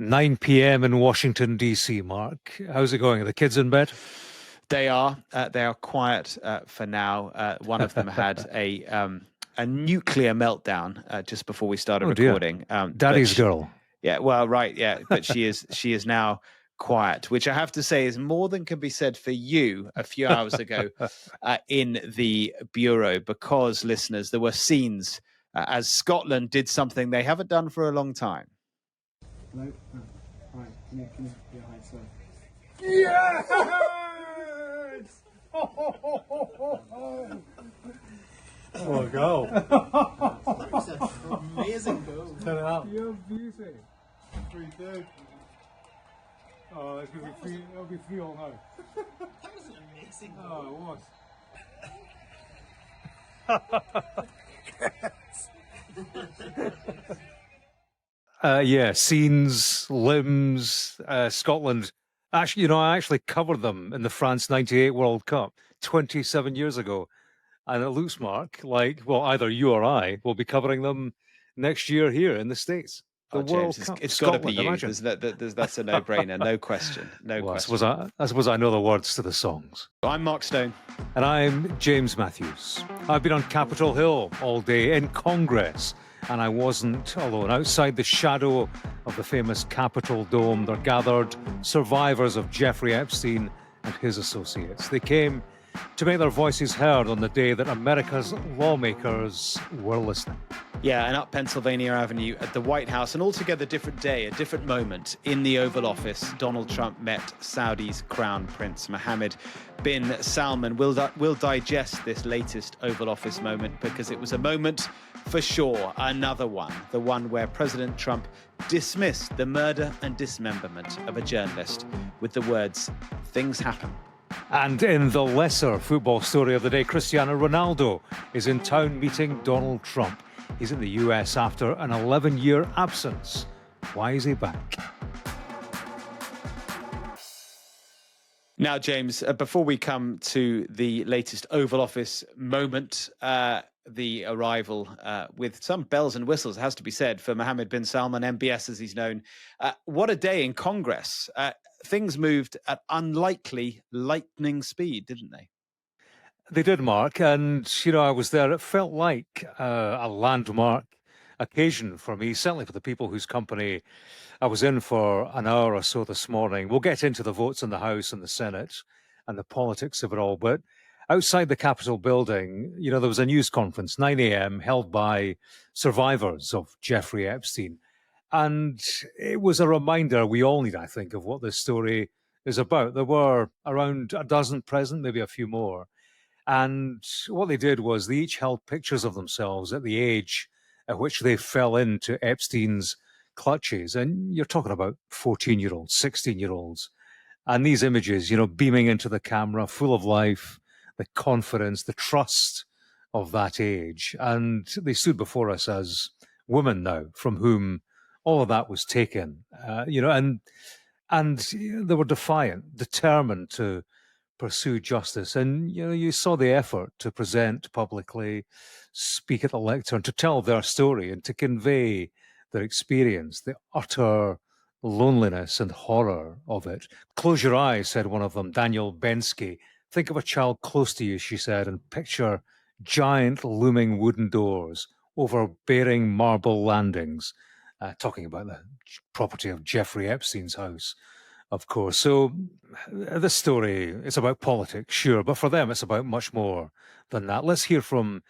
9 p.m. in Washington, D.C., Mark. How's it going? Are the kids in bed? They are quiet for now. One of them had a nuclear meltdown just before we started recording. Daddy's girl. Yeah, well, right, yeah, but she is now quiet, which I have to say is more than can be said for you a few hours ago in the bureau, because, listeners, there were scenes as Scotland did something they haven't done for a long time. No, no. All right, can you get high, sir? Yes! Oh, go. Amazing goal. Turn it up. You're beauty. 3-2. Oh, it's going to be 3. It'll be 3-all now. That was an amazing goal. Oh, it was. Yeah, scenes, limbs, Scotland. Actually, I actually covered them in the France 98 World Cup 27 years ago. And it looks, Mark, like, well, either you or I will be covering them next year here in the States. The World James, Cup. it's got to be you. Imagine. That's a no-brainer, no question. No question. I suppose I know the words to the songs. I'm Mark Stone. And I'm James Matthews. I've been on Capitol Hill all day in Congress, and I wasn't alone. Outside the shadow of the famous Capitol Dome, there gathered survivors of Jeffrey Epstein and his associates. They came to make their voices heard on the day that America's lawmakers were listening. Yeah, and up Pennsylvania Avenue at the White House, an altogether different day, a different moment. In the Oval Office, Donald Trump met Saudi's Crown Prince Mohammed bin Salman. We'll digest this latest Oval Office moment because it was a moment for sure, another one, the one where President Trump dismissed the murder and dismemberment of a journalist with the words, "Things happen." And in the lesser football story of the day, Cristiano Ronaldo is in town meeting Donald Trump. He's in the US after an 11-year absence. Why is he back? Now, James, before we come to the latest Oval Office moment, the arrival with some bells and whistles, it has to be said, for Mohammed bin Salman, MBS as he's known. What a day in Congress. Things moved at unlikely lightning speed, didn't they? They did, Mark, and, I was there. It felt like a landmark occasion for me, certainly for the people whose company I was in for an hour or so this morning. We'll get into the votes in the House and the Senate and the politics of it all, but outside the Capitol building, there was a news conference, 9 a.m., held by survivors of Jeffrey Epstein. And it was a reminder we all need, I think, of what this story is about. There were around a dozen present, maybe a few more. And what they did was they each held pictures of themselves at the age at which they fell into Epstein's clutches. And you're talking about 14-year-olds, 16-year-olds. And these images, beaming into the camera, full of life, the confidence, the trust of that age. And they stood before us as women now, from whom all of that was taken, and they were defiant, determined to pursue justice. And, you saw the effort to present publicly, speak at the lectern, to tell their story and to convey their experience, the utter loneliness and horror of it. Close your eyes, said one of them, Daniel Bensky. Think of a child close to you, she said, and picture giant looming wooden doors, overbearing marble landings, talking about the property of Jeffrey Epstein's house, of course. So this story, it's about politics, sure, but for them it's about much more than that. Let's hear from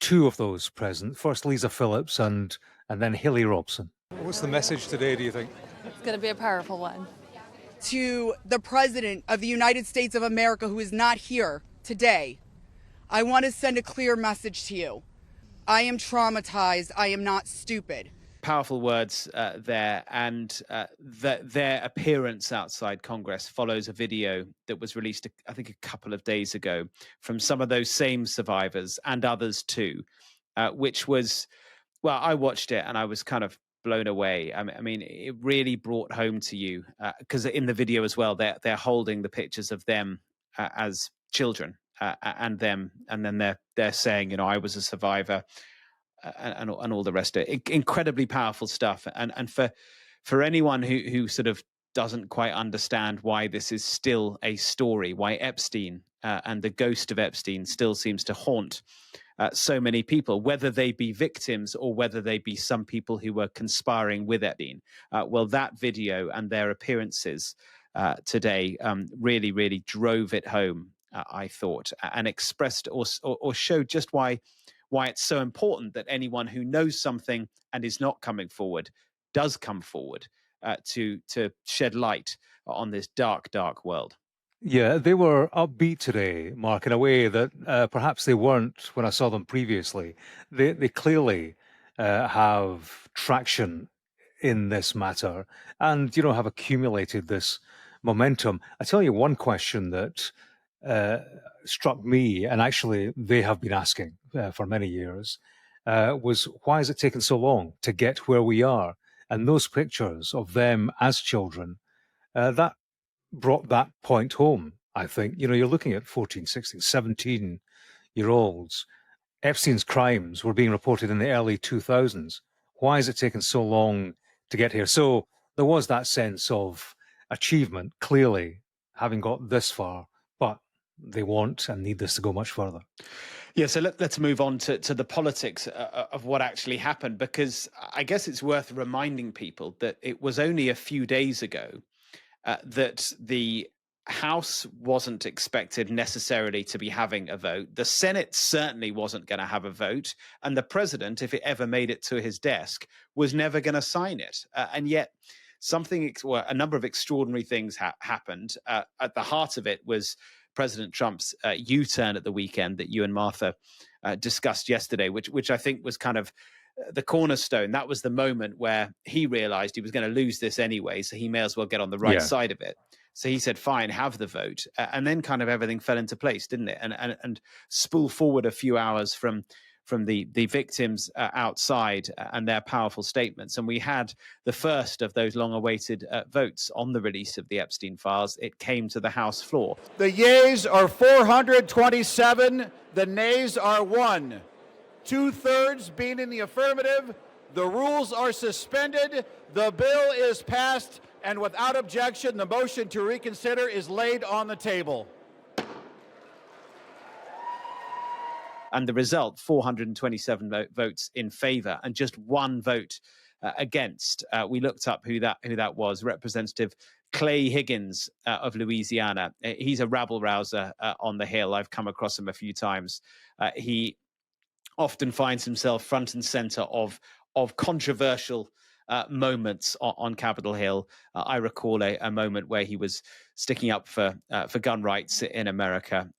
two of those present. First, Lisa Phillips and then Hilly Robson. What's the message today, do you think? It's going to be a powerful one. To the President of the United States of America, who is not here today, I want to send a clear message to you. I am traumatized. I am not stupid. Powerful words there, and their appearance outside Congress follows a video that was released, I think, a couple of days ago from some of those same survivors and others too, which was, well, I watched it and I was kind of blown away. I mean, it really brought home to you, because in the video as well, they're holding the pictures of them as children, and them, and then they're saying, I was a survivor. And all the rest of it. Incredibly powerful stuff. And for for anyone who sort of doesn't quite understand why this is still a story, why Epstein and the ghost of Epstein still seems to haunt so many people, whether they be victims or whether they be some people who were conspiring with Epstein. Well, that video and their appearances today really, really drove it home, I thought, and expressed or showed just why it's so important that anyone who knows something and is not coming forward does come forward to shed light on this dark, dark world. Yeah, they were upbeat today, Mark, in a way that perhaps they weren't when I saw them previously. They clearly have traction in this matter and, have accumulated this momentum. I tell you one question that uh, struck me, and actually they have been asking for many years, was why has it taken so long to get where we are? And those pictures of them as children, that brought that point home, I think. You're looking at 14, 16, 17-year-olds. Epstein's crimes were being reported in the early 2000s. Why has it taken so long to get here? So there was that sense of achievement, clearly, having got this far, but they want and need this to go much further. Yeah, so let's move on to the politics of what actually happened, because I guess it's worth reminding people that it was only a few days ago that the House wasn't expected necessarily to be having a vote. The Senate certainly wasn't going to have a vote. And the president, if it ever made it to his desk, was never going to sign it. And yet a number of extraordinary things happened. At the heart of it was President Trump's U-turn at the weekend that you and Martha discussed yesterday, which I think was kind of the cornerstone. That was the moment where he realized he was going to lose this anyway, so he may as well get on the right side of it. So he said, fine, have the vote. And then kind of everything fell into place, didn't it? And spool forward a few hours from the victims outside and their powerful statements. And we had the first of those long-awaited votes on the release of the Epstein files. It came to the House floor. The yeas are 427, the nays are 1. 2/3 being in the affirmative, the rules are suspended, the bill is passed, and without objection, the motion to reconsider is laid on the table. And the result, 427 votes in favor and just one vote against. We looked up who that was. Representative Clay Higgins of Louisiana. He's a rabble-rouser on the Hill. I've come across him a few times. He often finds himself front and center of controversial moments on Capitol Hill. I recall a moment where he was sticking up for gun rights in America.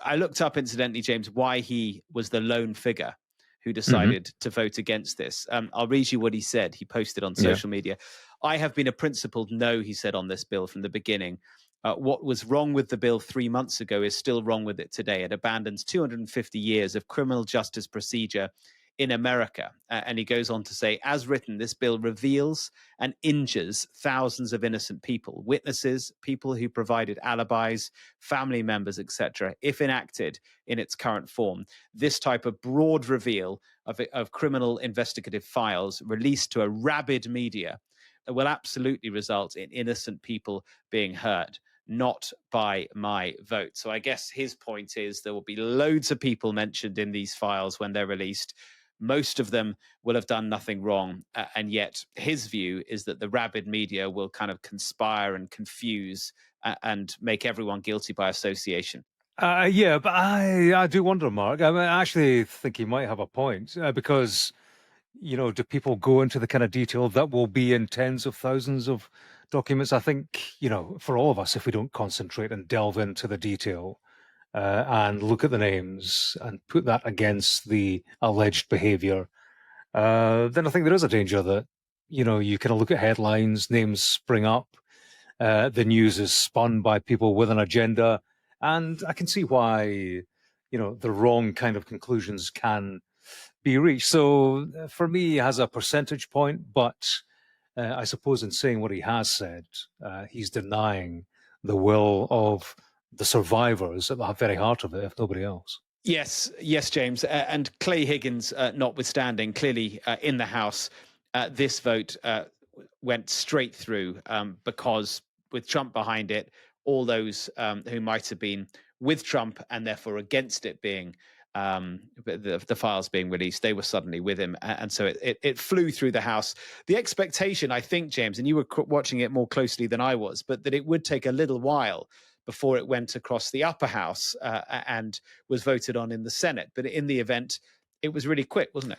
I looked up, incidentally, James, why he was the lone figure who decided to vote against this. I'll read you what he said. He posted on social media. I have been a principled no, he said, on this bill from the beginning. What was wrong with the bill 3 months ago is still wrong with it today. It abandons 250 years of criminal justice procedure in America. And he goes on to say, as written, this bill reveals and injures thousands of innocent people, witnesses, people who provided alibis, family members, etc. If enacted in its current form, this type of broad reveal of criminal investigative files released to a rabid media will absolutely result in innocent people being hurt. Not by my vote. So I guess his point is there will be loads of people mentioned in these files when they're released. Most of them will have done nothing wrong. And yet his view is that the rabid media will kind of conspire and confuse and make everyone guilty by association. Yeah, but I do wonder, Mark. I actually think he might have a point because, do people go into the kind of detail that will be in tens of thousands of documents? I think, for all of us, if we don't concentrate and delve into the detail and look at the names and put that against the alleged behavior, then I think there is a danger that, you kind of look at headlines, names spring up, the news is spun by people with an agenda, and I can see why, the wrong kind of conclusions can be reached. So for me, he has a percentage point, but I suppose in saying what he has said, he's denying the will of the survivors at the very heart of it, if nobody else. Yes, James. And Clay Higgins, notwithstanding, clearly in the House, this vote went straight through because with Trump behind it, all those who might have been with Trump and therefore against it being the files being released, they were suddenly with him, and so it flew through the House. The expectation, I think, James, and you were watching it more closely than I was, but that it would take a little while before it went across the upper house and was voted on in the Senate. But in the event, it was really quick, wasn't it?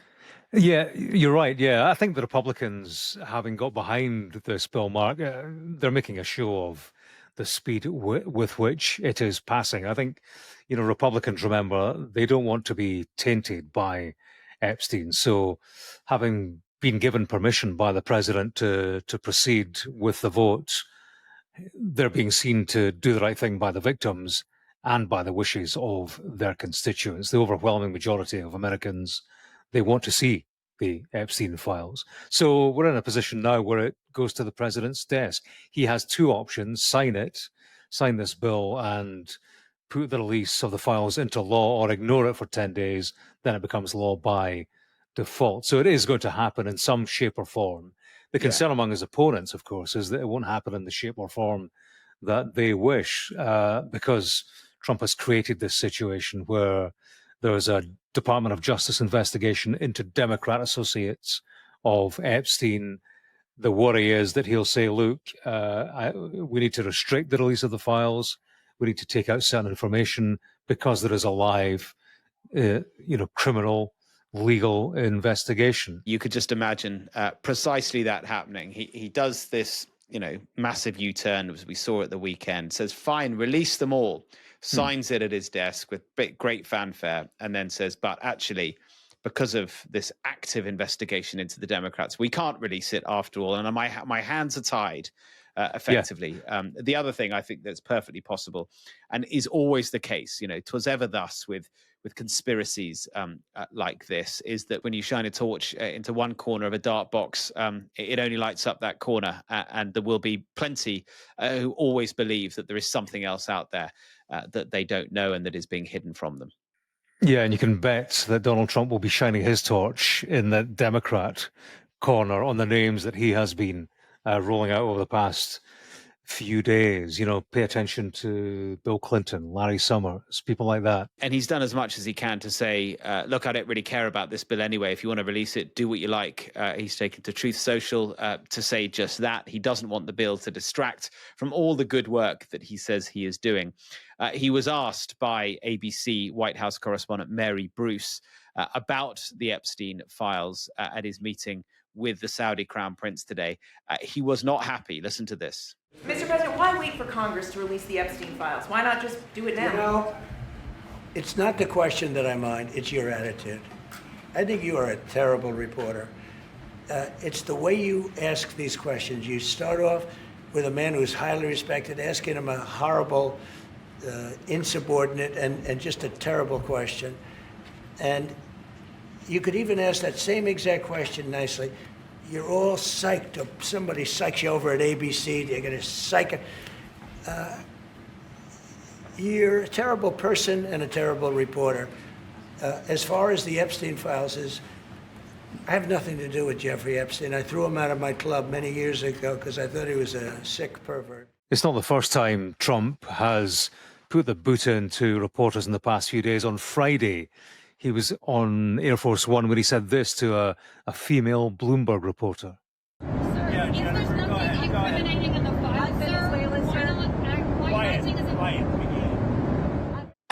Yeah, you're right. Yeah, I think the Republicans, having got behind this bill, Mark, they're making a show of the speed with which it is passing. I think, Republicans, remember, they don't want to be tainted by Epstein. So having been given permission by the president to proceed with the vote, they're being seen to do the right thing by the victims and by the wishes of their constituents. The overwhelming majority of Americans, they want to see the Epstein files. So we're in a position now where it goes to the president's desk. He has two options: sign this bill and put the release of the files into law, or ignore it for 10 days. Then it becomes law by default. So it is going to happen in some shape or form. The concern among his opponents, of course, is that it won't happen in the shape or form that they wish, because Trump has created this situation where there's a Department of Justice investigation into Democrat associates of Epstein. The worry is that he'll say, look, we need to restrict the release of the files. We need to take out certain information because there is a live, criminal legal investigation. You could just imagine precisely that happening. He does this, massive U-turn, as we saw at the weekend, says, fine, release them all, signs it at his desk with great fanfare, and then says, but actually, because of this active investigation into the Democrats, we can't release it after all, and my hands are tied, effectively. The other thing I think that's perfectly possible, and is always the case, 'twas ever thus with conspiracies like this, is that when you shine a torch into one corner of a dark box, it only lights up that corner, and there will be plenty who always believe that there is something else out there that they don't know and that is being hidden from them. Yeah, and you can bet that Donald Trump will be shining his torch in the Democrat corner on the names that he has been rolling out over the past few days. Pay attention to Bill Clinton, Larry Summers, people like that. And he's done as much as he can to say, look, I don't really care about this bill anyway. If you want to release it, do what you like. He's taken to Truth Social to say just that. He doesn't want the bill to distract from all the good work that he says he is doing. He was asked by ABC White House correspondent Mary Bruce about the Epstein files at his meeting with the Saudi Crown Prince today. He was not happy. Listen to this. Mr. President, why wait for Congress to release the Epstein files? Why not just do it now? It's not the question that I mind, it's your attitude. I think you are a terrible reporter. It's the way you ask these questions. You start off with a man who's highly respected, asking him a horrible, insubordinate, and just a terrible question. And you could even ask that same exact question nicely. You're all psyched up. Somebody psychs you over at ABC. They're going to psych it. You're a terrible person and a terrible reporter. As far as the Epstein files is, I have nothing to do with Jeffrey Epstein. I threw him out of my club many years ago because I thought he was a sick pervert. It's not the first time Trump has put the boot into reporters in the past few days. On Friday, he was on Air Force One when he said this to a female Bloomberg reporter. Sir, if there's nothing incriminating in the files,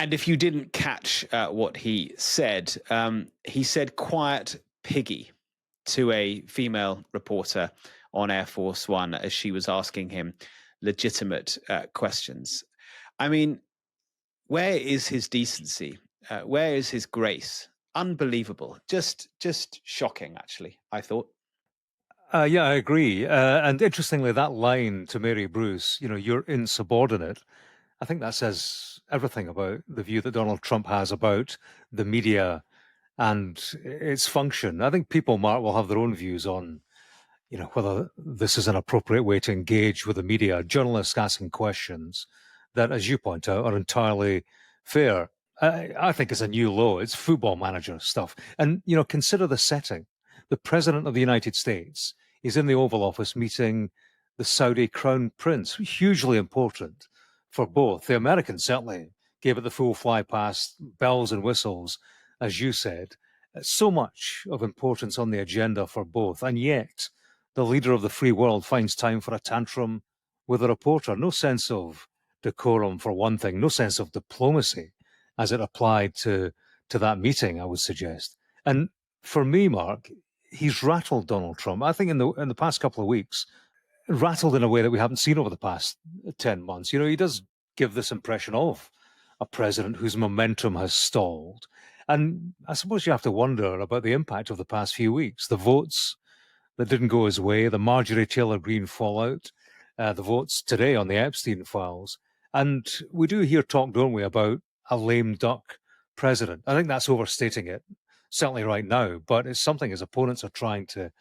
And if you didn't catch what he said quiet piggy to a female reporter on Air Force One as she was asking him legitimate questions. I mean, where is his decency? Where is his grace? Unbelievable. Just shocking, actually, I thought. Yeah, I agree. And interestingly, that line to Mary Bruce, you're insubordinate, I think that says everything about the view that Donald Trump has about the media and its function. I think people, Mark, will have their own views on, whether this is an appropriate way to engage with the media. Journalists asking questions that, as you point out, are entirely fair. I think it's a new low. It's football manager stuff. And, consider the setting. The president of the United States He's in the Oval Office meeting the Saudi Crown Prince, hugely important for both. The Americans certainly gave it the full fly past, bells and whistles, as you said. So much of importance on the agenda for both, and yet the leader of the free world finds time for a tantrum with a reporter. No sense of decorum, for one thing, no sense of diplomacy as it applied to that meeting, I would suggest. And for me, Mark, he's rattled Donald Trump. I think in the past couple of weeks, rattled in a way that we haven't seen over the past 10 months. You know, he does give this impression of a president whose momentum has stalled. And I suppose you have to wonder about the impact of the past few weeks, the votes that didn't go his way, the Marjorie Taylor Greene fallout, the votes today on the Epstein files. And we do hear talk, don't we, about a lame duck president. I think that's overstating it, certainly right now, but it's something his opponents are trying to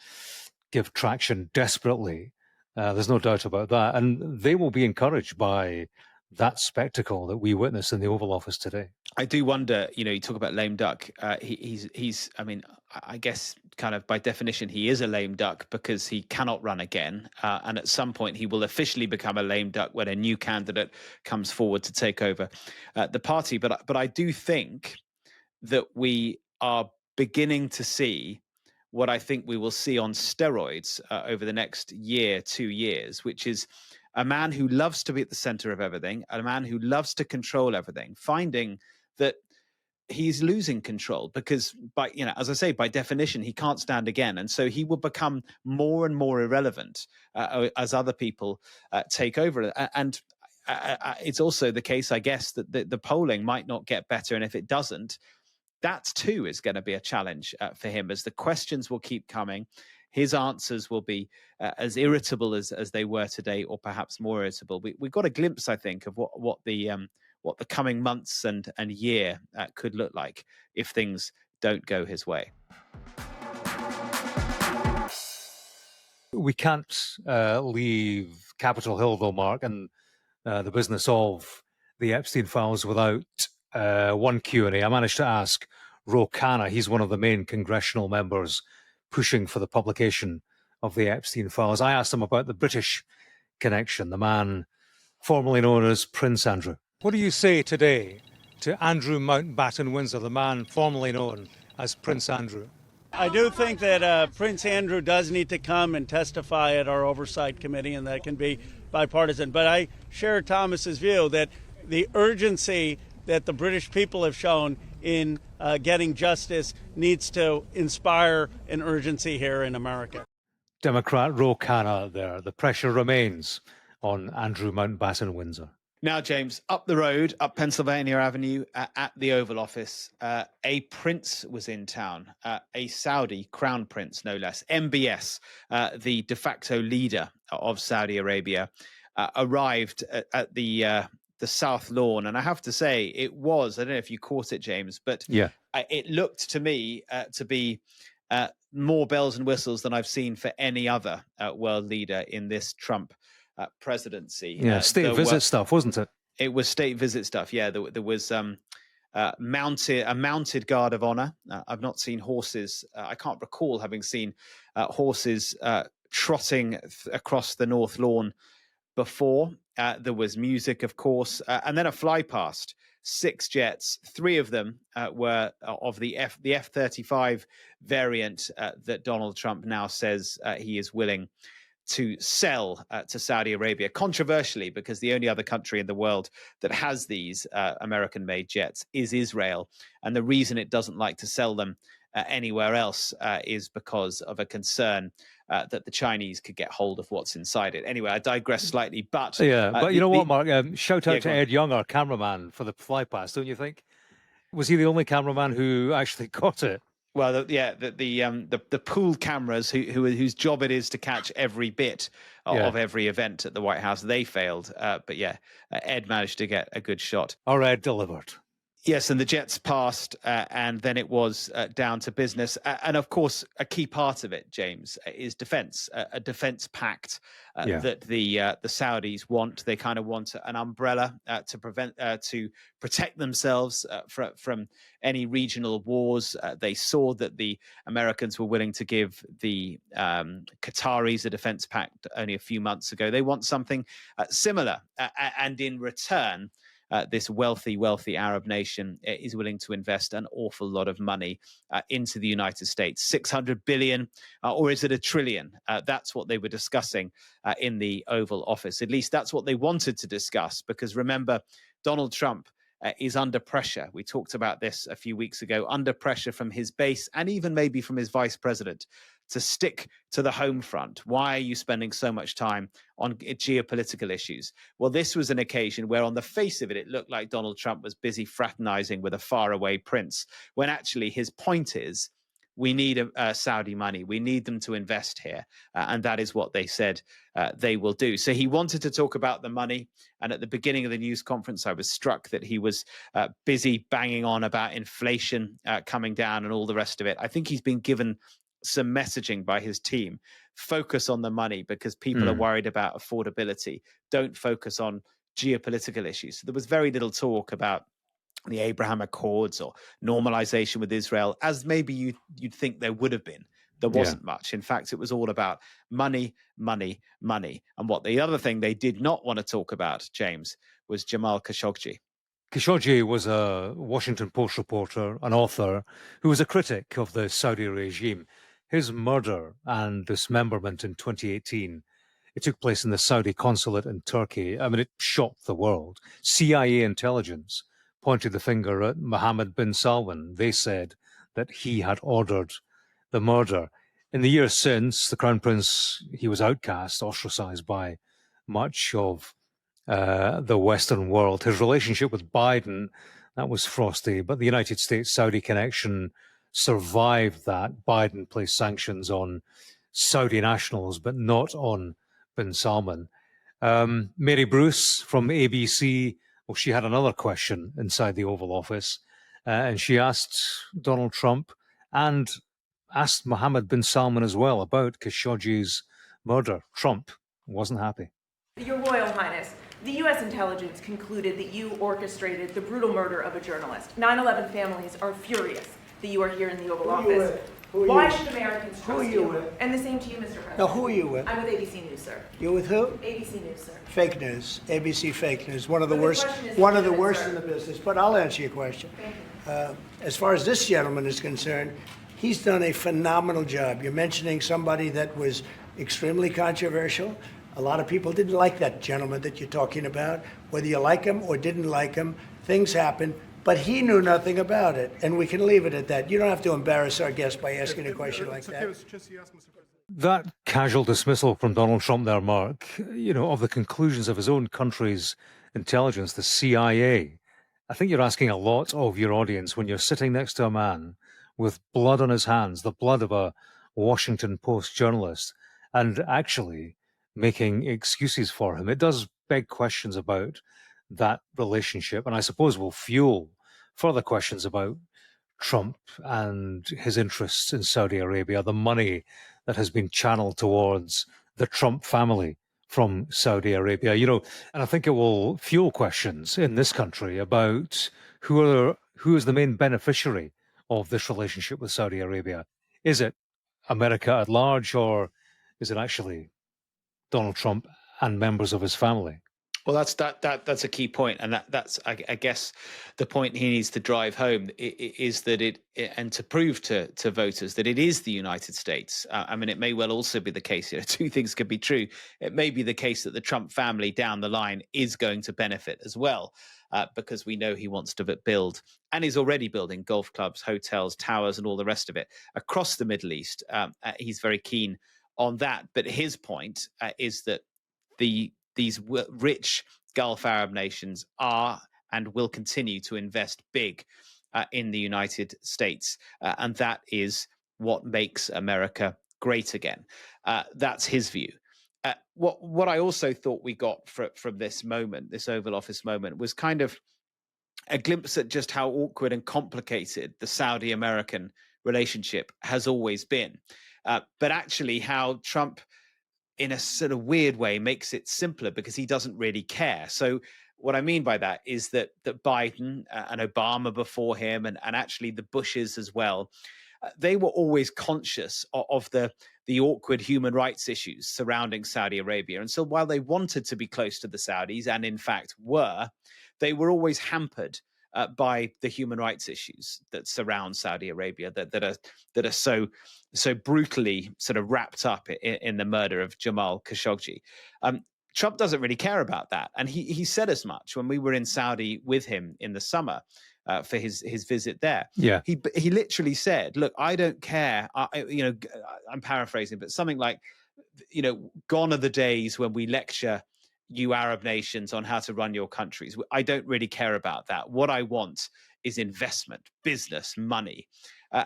give traction desperately. There's no doubt about that. And they will be encouraged by that spectacle that we witnessed in the Oval Office today. I do wonder, you know, you talk about lame duck. He's, I mean, I guess kind of by definition, he is a lame duck because he cannot run again. And at some point he will officially become a lame duck when a new candidate comes forward to take over the party. But I do think that we are beginning to see what I think we will see on steroids over the next year, 2 years, which is a man who loves to be at the center of everything, a man who loves to control everything, finding that he's losing control because, by, you know, as I say, by definition, he can't stand again. And so he will become more and more irrelevant as other people take over. And it's also the case, I guess, that the polling might not get better. And if it doesn't, that too is going to be a challenge for him as the questions will keep coming. His answers will be as irritable as they were today, or perhaps more irritable. We got a glimpse, I think, of what the coming months and year could look like if things don't go his way. We can't leave Capitol Hill, though, Mark, and the business of the Epstein files without one Q&A. I managed to ask Ro Khanna. He's one of the main congressional members pushing for the publication of the Epstein files. I asked him about the British connection, the man formerly known as Prince Andrew. What do you say today to Andrew Mountbatten Windsor, the man formerly known as Prince Andrew? I do think that Prince Andrew does need to come and testify at our oversight committee, and that can be bipartisan. But I share Thomas's view that the urgency that the British people have shown in getting justice needs to inspire an urgency here in America. Democrat Ro Khanna there. The pressure remains on Andrew Mountbatten Windsor. Now, James, up the road, up Pennsylvania Avenue, at the Oval Office, a prince was in town, a Saudi crown prince, no less. MBS, the de facto leader of Saudi Arabia, arrived at the South Lawn. And I have to say, it was, I don't know if you caught it, James, but yeah, it looked to me to be more bells and whistles than I've seen for any other world leader in this Trump presidency. Yeah, state visit stuff, wasn't it? It was state visit stuff. Yeah, there was a mounted guard of honor. I've not seen horses. I can't recall having seen horses trotting across the North Lawn before. There was music, of course, and then a fly past. 6 jets, 3 of them were of the F-35 variant that Donald Trump now says he is willing to sell to Saudi Arabia, controversially, because the only other country in the world that has these American-made jets is Israel. And the reason it doesn't like to sell them anywhere else is because of a concern that the Chinese could get hold of what's inside it. Anyway, I digress slightly, but... Yeah, but you know what, Mark? Shout out to Ed Young, our cameraman, for the fly pass, don't you think? Was he the only cameraman who actually caught it? Well, the pool cameras whose job it is to catch every bit of every event at the White House, they failed. But yeah, Ed managed to get a good shot. Or Ed delivered. Yes, and the Jets passed, and then it was down to business. And of course, a key part of it, James, is defense, a defense pact that the Saudis want. They kind of want an umbrella to protect themselves from any regional wars. They saw that the Americans were willing to give the Qataris a defense pact only a few months ago. They want something similar, and in return, this wealthy Arab nation is willing to invest an awful lot of money into the United States. 600 billion, or is it a trillion? That's what they were discussing in the Oval Office. At least that's what they wanted to discuss, because remember, Donald Trump is under pressure. We talked about this a few weeks ago, under pressure from his base and even maybe from his vice president to stick to the home front. Why are you spending so much time on geopolitical issues? Well, this was an occasion where on the face of it, it looked like Donald Trump was busy fraternizing with a faraway prince, when actually his point is, we need Saudi money. We need them to invest here. And that is what they said they will do. So he wanted to talk about the money. And at the beginning of the news conference, I was struck that he was busy banging on about inflation coming down and all the rest of it. I think he's been given some messaging by his team. Focus on the money, because people are worried about affordability. Don't focus on geopolitical issues. So there was very little talk about the Abraham Accords or normalization with Israel, as maybe you'd think there would have been. There wasn't much. In fact, it was all about money, money, money. And what the other thing they did not want to talk about, James, was Jamal Khashoggi. Khashoggi was a Washington Post reporter, an author, who was a critic of the Saudi regime. His murder and dismemberment in 2018, it took place in the Saudi consulate in Turkey. I mean, it shocked the world. CIA intelligence pointed the finger at Mohammed bin Salman. They said that he had ordered the murder. In the years since, the Crown Prince, he was outcast, ostracized by much of the Western world. His relationship with Biden, that was frosty, but the United States-Saudi connection survived that. Biden placed sanctions on Saudi nationals, but not on bin Salman. Mary Bruce from ABC, well, she had another question inside the Oval Office, and she asked Donald Trump and asked Mohammed bin Salman as well about Khashoggi's murder. Trump wasn't happy. Your Royal Highness, the U.S. intelligence concluded that you orchestrated the brutal murder of a journalist. 9/11 families are furious that you are here in the Oval Office. Why should Americans trust you? And the same to you, Mr. President. Now, who are you with? I'm with ABC News, sir. You're with who? ABC News, sir. Fake news. ABC fake news. One of the But the worst. question is One of the legitimate, worst sir. in the business. But I'll answer your question. Thank you. As far as this gentleman is concerned, he's done a phenomenal job. You're mentioning somebody that was extremely controversial. A lot of people didn't like that gentleman that you're talking about. Whether you like him or didn't like him, things happen. But he knew nothing about it, and we can leave it at that. You don't have to embarrass our guest by asking a question like that. That casual dismissal from Donald Trump there, Mark, of the conclusions of his own country's intelligence, the CIA. I think you're asking a lot of your audience when you're sitting next to a man with blood on his hands, the blood of a Washington Post journalist, and actually making excuses for him. It does beg questions about that relationship, and I suppose will fuel further questions about Trump and his interests in Saudi Arabia, the money that has been channeled towards the Trump family from Saudi Arabia, and I think it will fuel questions in this country about who is the main beneficiary of this relationship with Saudi Arabia. Is it America at large, or is it actually Donald Trump and members of his family? Well, that's a key point, and that's I guess the point he needs to drive home is that and to prove to voters that it is the United States. I mean, it may well also be the case. Two things could be true. It may be the case that the Trump family down the line is going to benefit as well, because we know he wants to build and is already building golf clubs, hotels, towers, and all the rest of it across the Middle East. He's very keen on that. But his point is that these rich Gulf Arab nations are and will continue to invest big in the United States. And that is what makes America great again. That's his view. What I also thought we got from this moment, this Oval Office moment, was kind of a glimpse at just how awkward and complicated the Saudi-American relationship has always been. But actually how Trump, in a sort of weird way, makes it simpler because he doesn't really care. So what I mean by that is that Biden and Obama before him, and actually the Bushes as well, they were always conscious of the awkward human rights issues surrounding Saudi Arabia. And so while they wanted to be close to the Saudis, and in fact were, they were always hampered by the human rights issues that surround Saudi Arabia, that are so brutally sort of wrapped up in the murder of Jamal Khashoggi. Trump doesn't really care about that, and he said as much when we were in Saudi with him in the summer for his visit there. Yeah. He literally said, "Look, I don't care." I'm paraphrasing, but something like, "Gone are the days when we lecture you Arab nations on how to run your countries. I don't really care about that. What I want is investment, business, money."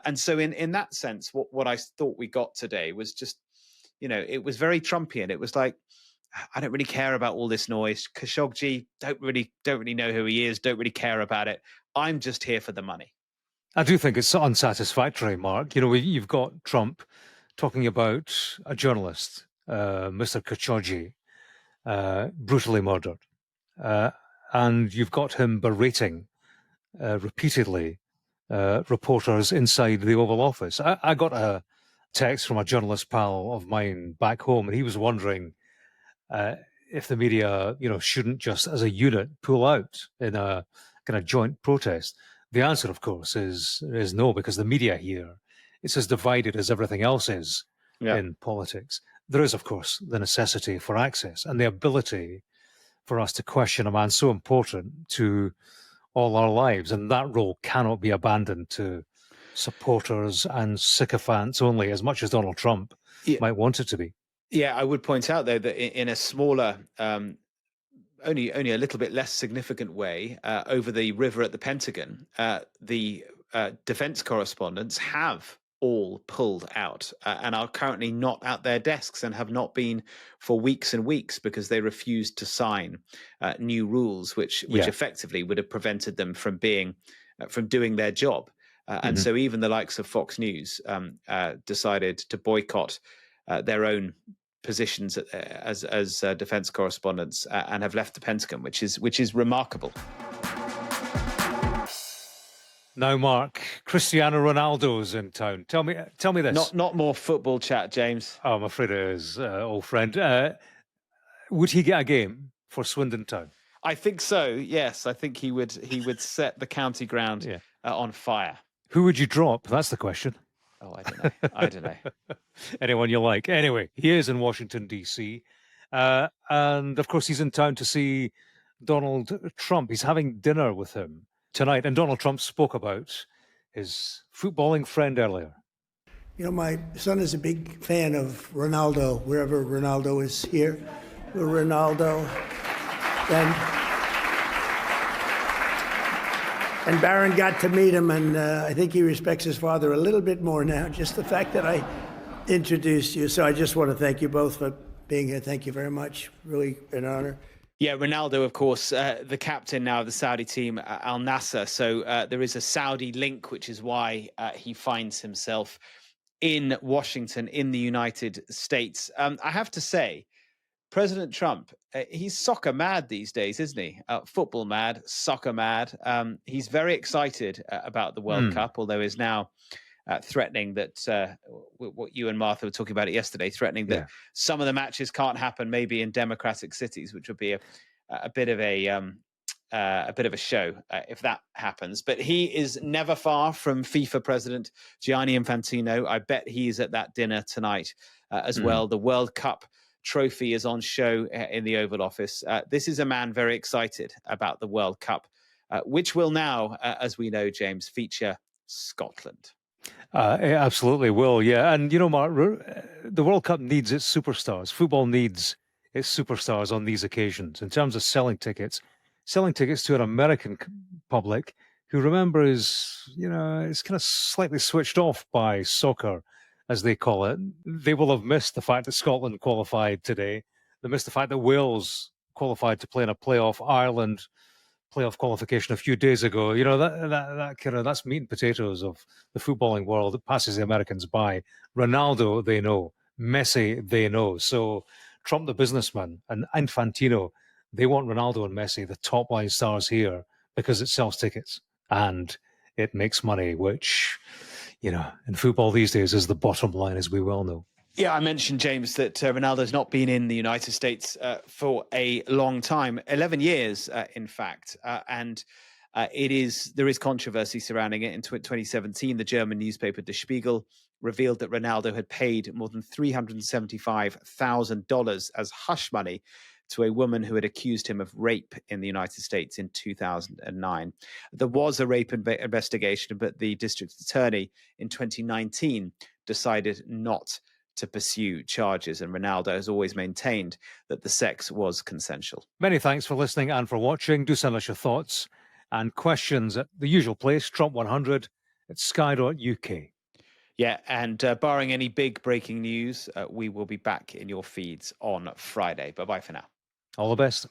And so in that sense, what I thought we got today was just, it was very Trumpian. It was like, I don't really care about all this noise. Khashoggi, don't really know who he is, don't really care about it. I'm just here for the money. I do think it's unsatisfactory, Mark. You've got Trump talking about a journalist, Mr. Khashoggi, brutally murdered. And you've got him berating repeatedly reporters inside the Oval Office. I got a text from a journalist pal of mine back home, and he was wondering if the media, shouldn't just as a unit pull out in a kind of joint protest. The answer, of course, is no, because the media here, it's as divided as everything else is in politics. There is, of course, the necessity for access and the ability for us to question a man so important to all our lives, and that role cannot be abandoned to supporters and sycophants only, as much as Donald Trump might want it to be. Yeah, I would point out, though, that in a smaller, only a little bit less significant way, over the river at the Pentagon, the defense correspondents have all pulled out and are currently not at their desks, and have not been for weeks and weeks, because they refused to sign new rules, which effectively would have prevented them from doing their job. And so even the likes of Fox News decided to boycott their own positions as defense correspondents and have left the Pentagon, which is remarkable. Now, Mark, Cristiano Ronaldo's in town. Tell me this. Not more football chat, James. Oh, I'm afraid it is, old friend. Would he get a game for Swindon Town? I think so. Yes, I think he would set the county ground on fire. Who would you drop? That's the question. Oh, I don't know. Anyone you like. Anyway, he is in Washington, D.C. And, of course, he's in town to see Donald Trump. He's having dinner with him tonight. And Donald Trump spoke about his footballing friend earlier. My son is a big fan of Ronaldo, wherever Ronaldo is here. Ronaldo. And Barron got to meet him, and I think he respects his father a little bit more now, just the fact that I introduced you. So I just want to thank you both for being here. Thank you very much. Really an honor. Yeah, Ronaldo, of course, the captain now of the Saudi team, Al Nassr. So there is a Saudi link, which is why he finds himself in Washington, in the United States. I have to say, President Trump, he's soccer mad these days, isn't he? Football mad, soccer mad. He's very excited about the World Cup, although is now threatening that what you and Martha were talking about it yesterday, threatening that some of the matches can't happen maybe in democratic cities, which would be a bit of a show if that happens. But he is never far from FIFA president Gianni Infantino. I bet he's at that dinner tonight as well. The World Cup trophy is on show in the Oval Office. This is a man very excited about the World Cup, which will now, as we know, James, feature Scotland. It absolutely will, yeah. And, Mark, the World Cup needs its superstars. Football needs its superstars on these occasions. In terms of selling tickets to an American public who, remember, is kind of slightly switched off by soccer, as they call it. They will have missed the fact that Scotland qualified today. They missed the fact that Wales qualified to play in a playoff. Ireland playoff qualification a few days ago. You know, that kind of, that's meat and potatoes of the footballing world. It passes the Americans by. Ronaldo, they know. Messi, they know. So Trump, the businessman, and Infantino, they want Ronaldo and Messi, the top line stars here, because it sells tickets and it makes money, which, you know, in football these days is the bottom line, as we well know. Yeah, I mentioned, James, that Ronaldo's not been in the United States for a long time, 11 years, in fact. And there is controversy surrounding it. In 2017, the German newspaper Der Spiegel revealed that Ronaldo had paid more than $375,000 as hush money to a woman who had accused him of rape in the United States in 2009. There was a rape investigation, but the district attorney in 2019 decided not to pursue charges, and Ronaldo has always maintained that the sex was consensual. Many thanks for listening and for watching. Do send us your thoughts and questions at the usual place, Trump100 at sky.uk. Yeah, and barring any big breaking news, we will be back in your feeds on Friday. Bye-bye for now. All the best.